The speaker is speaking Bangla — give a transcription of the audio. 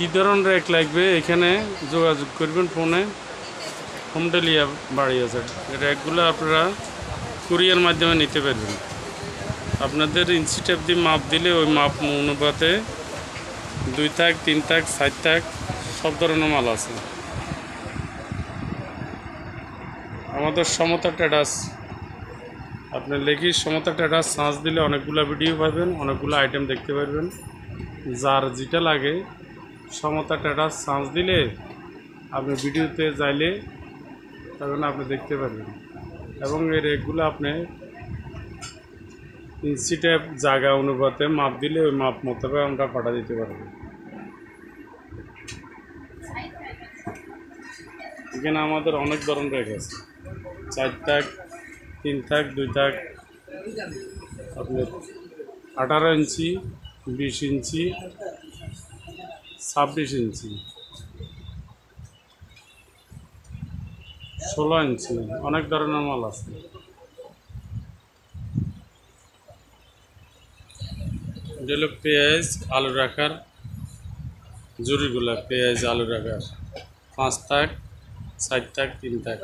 কী ধরনের র্যাক লাগবে এখানে যোগাযোগ করবেন ফোনে। হোম ডেলিভারি বাড়ি আছে। র্যাকগুলো আপনারা কুরিয়ার মাধ্যমে নিতে পারবেন। আপনাদের ইঞ্চি টেপ দিয়ে মাপ দিলে ওই মাপ অনুপাতে 2 থাক 3 থাক 4 থাক সব ধরনের মাল আছে। আমাদের সমতা ট্রেডার্স, আপনি লেখি সমতা ট্রেডার্স সার্চ দিলে অনেকগুলো ভিডিও পাবেন, অনেকগুলো আইটেম দেখতে পারবেন। যার যেটা লাগে সমতা ট্রেডার্স সার্চ দিলে আপনি ভিডিওতে যাইলে তখন আপনি দেখতে পারবেন। এবং এই রেকগুলো আপনি ইঞ্চি টেপ জায়গা অনুপাতে মাপ দিলে ওই মাপ মোতাবেক আমরা পাঠা দিতে পারবো। এখানে আমাদের অনেক ধরনের রেক আছে, 4 থাক 3 থাক 2 থাক, আপনার 18 ইঞ্চি 20 ইঞ্চি 26 ইঞ্চি 16 ইঞ্চি অনেক ধরনের মাল আছে। এটা হলো পেঁয়াজ আলু রাখার জুড়িগুলা, পেঁয়াজ আলু রাখার 5 থাক 4 থাক 3 থাক।